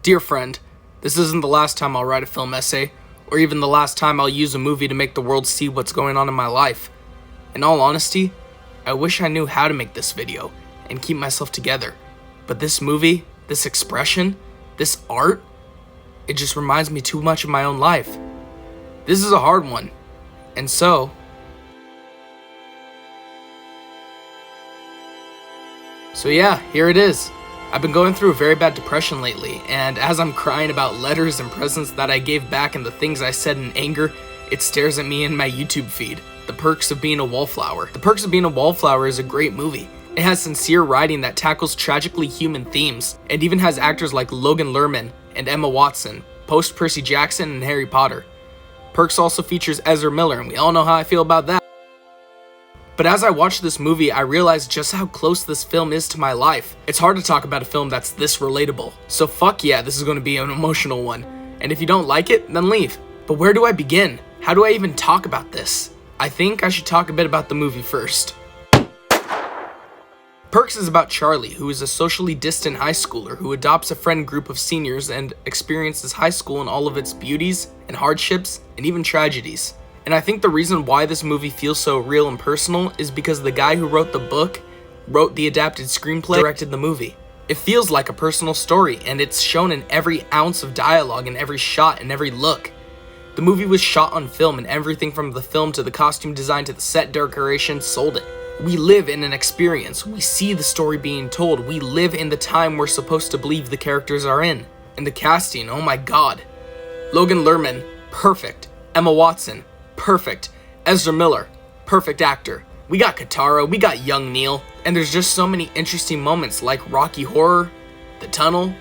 Dear friend, this isn't the last time I'll write a film essay, or even the last time I'll use a movie to make the world see what's going on in my life. In all honesty, I wish I knew how to make this video and keep myself together. But this movie, this expression, this art, it just reminds me too much of my own life. This is a hard one, and so yeah, here it is. I've been going through a very bad depression lately, and as I'm crying about letters and presents that I gave back and the things I said in anger, it stares at me in my YouTube feed. The Perks of Being a Wallflower. The Perks of Being a Wallflower is a great movie. It has sincere writing that tackles tragically human themes, and even has actors like Logan Lerman and Emma Watson, post Percy Jackson and Harry Potter. Perks also features Ezra Miller, and we all know how I feel about that. But as I watched this movie, I realized just how close this film is to my life. It's hard to talk about a film that's this relatable. So fuck yeah, this is going to be an emotional one. And if you don't like it, then leave. But where do I begin? How do I even talk about this? I think I should talk a bit about the movie first. Perks is about Charlie, who is a socially distant high schooler who adopts a friend group of seniors and experiences high school in all of its beauties and hardships and even tragedies. And I think the reason why this movie feels so real and personal is because the guy who wrote the book, wrote the adapted screenplay, directed the movie. It feels like a personal story, and it's shown in every ounce of dialogue and every shot and every look. The movie was shot on film, and everything from the film to the costume design to the set decoration sold it. We live in an experience. We see the story being told. We live in the time we're supposed to believe the characters are in. And the casting, oh my god. Logan Lerman, perfect. Emma Watson, perfect. Ezra Miller, perfect actor. We got Katara, we got young Neil, and there's just so many interesting moments like Rocky Horror, The Tunnel,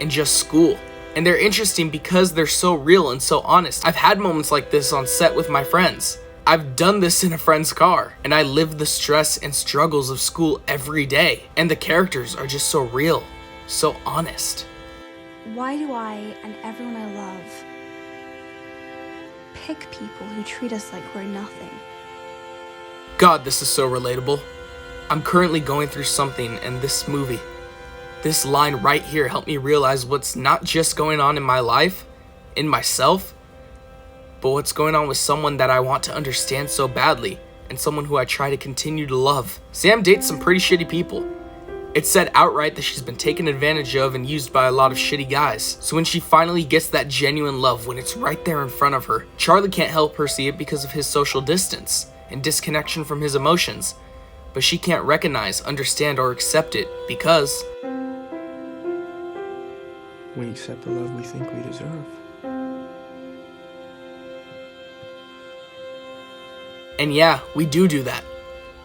and just school. And they're interesting because they're so real and so honest. I've had moments like this on set with my friends. I've done this in a friend's car, and I live the stress and struggles of school every day. And the characters are just so real, so honest. Why do I and everyone I love pick people who treat us like we're nothing? God, this is so relatable. I'm currently going through something, and this movie, this line right here helped me realize what's not just going on in my life, in myself, but what's going on with someone that I want to understand so badly, and someone who I try to continue to love. Sam dates some pretty shitty people. It's said outright that she's been taken advantage of and used by a lot of shitty guys. So when she finally gets that genuine love, when it's right there in front of her, Charlie can't help her see it because of his social distance and disconnection from his emotions. But she can't recognize, understand, or accept it because we accept the love we think we deserve. And yeah, we do that.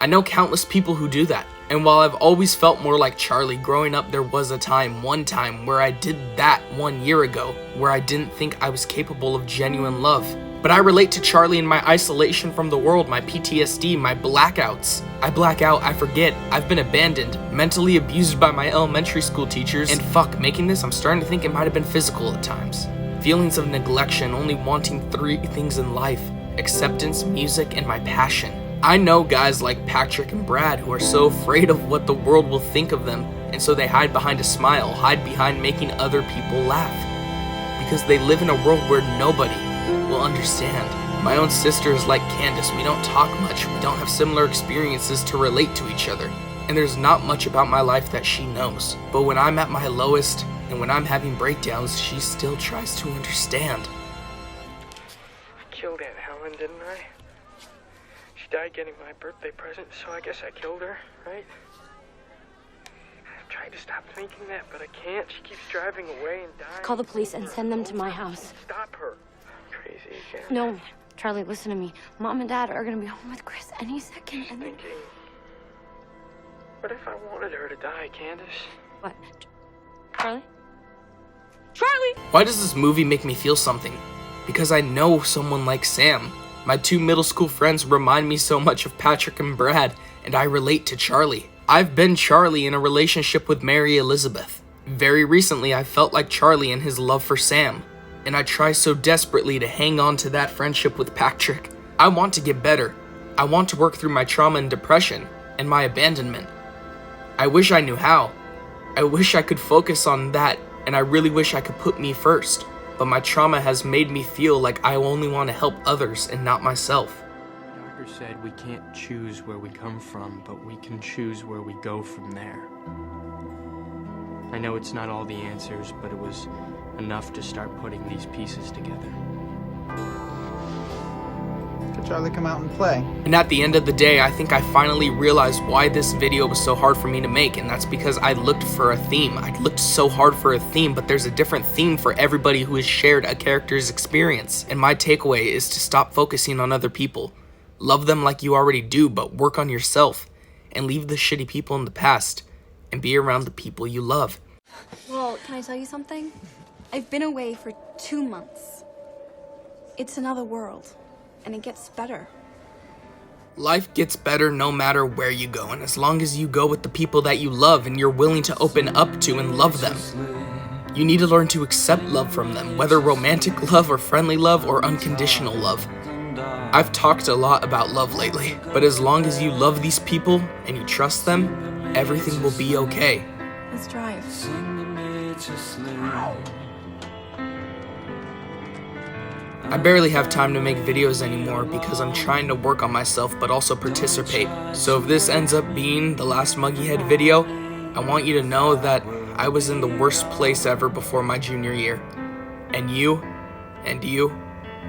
I know countless people who do that. And while I've always felt more like Charlie, growing up there was one time where I did that 1 year ago, where I didn't think I was capable of genuine love. But I relate to Charlie in my isolation from the world, my PTSD, my blackouts. I black out, I forget, I've been abandoned, mentally abused by my elementary school teachers, and fuck, making this, I'm starting to think it might have been physical at times. Feelings of neglection, only wanting 3 things in life: acceptance, music, and my passion. I know guys like Patrick and Brad who are so afraid of what the world will think of them, and so they hide behind a smile, hide behind making other people laugh. Because they live in a world where nobody will understand. My own sister is like Candace. We don't talk much, we don't have similar experiences to relate to each other, and there's not much about my life that she knows. But when I'm at my lowest, and when I'm having breakdowns, she still tries to understand. I killed Aunt Helen, didn't I? She died getting my birthday present, so I guess I killed her, right? I've tried to stop thinking that, but I can't. She keeps driving away and dying. Call the police and send them to my house. Stop her. Crazy again. No, Charlie, listen to me. Mom and Dad are gonna be home with Chris any second, and then... Thinking, what if I wanted her to die, Candace? What? Charlie? Charlie! Why does this movie make me feel something? Because I know someone like Sam. My 2 middle school friends remind me so much of Patrick and Brad, and I relate to Charlie. I've been Charlie in a relationship with Mary Elizabeth. Very recently, I felt like Charlie in his love for Sam, and I try so desperately to hang on to that friendship with Patrick. I want to get better. I want to work through my trauma and depression, and my abandonment. I wish I knew how. I wish I could focus on that and I really wish I could put me first, but my trauma has made me feel like I only want to help others and not myself. The doctor said we can't choose where we come from, but we can choose where we go from there. I know it's not all the answers, but it was enough to start putting these pieces together. Could Charlie come out and play? And at the end of the day, I think I finally realized why this video was so hard for me to make, and that's because I looked for a theme. I looked so hard for a theme, but there's a different theme for everybody who has shared a character's experience. And my takeaway is to stop focusing on other people. Love them like you already do, but work on yourself. And leave the shitty people in the past. And be around the people you love. Well, can I tell you something? I've been away for 2 months. It's another world, and it gets better. Life gets better no matter where you go, and as long as you go with the people that you love and you're willing to open up to and love them. You need to learn to accept love from them, whether romantic love or friendly love or unconditional love. I've talked a lot about love lately, but as long as you love these people and you trust them, everything will be okay. Let's drive. I barely have time to make videos anymore because I'm trying to work on myself but also participate. So if this ends up being the last Muggyhead video, I want you to know that I was in the worst place ever before my junior year. And you, and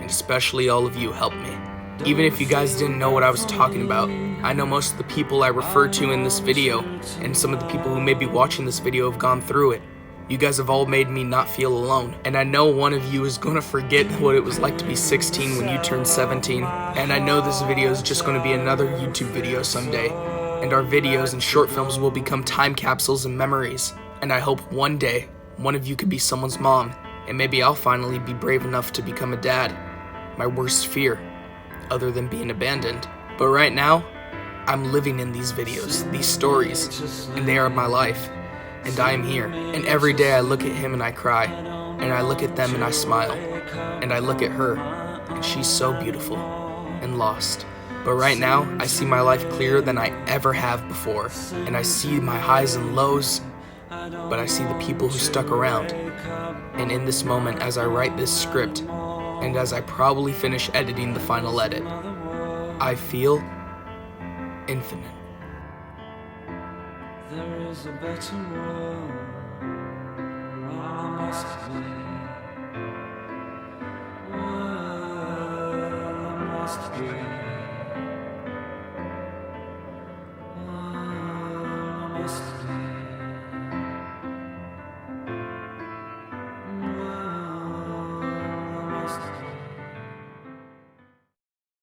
especially all of you helped me. Even if you guys didn't know what I was talking about, I know most of the people I refer to in this video, and some of the people who may be watching this video have gone through it. You guys have all made me not feel alone, and I know one of you is gonna forget what it was like to be 16 when you turned 17, and I know this video is just gonna be another YouTube video someday, and our videos and short films will become time capsules and memories, and I hope one day, one of you could be someone's mom, and maybe I'll finally be brave enough to become a dad. My worst fear, other than being abandoned. But right now, I'm living in these videos, these stories, and they are my life. And I am here, and every day I look at him and I cry, and I look at them and I smile, and I look at her, and she's so beautiful, and lost. But right now, I see my life clearer than I ever have before, and I see my highs and lows, but I see the people who stuck around. And in this moment, as I write this script, and as I probably finish editing the final edit, I feel infinite. There is a better world. I must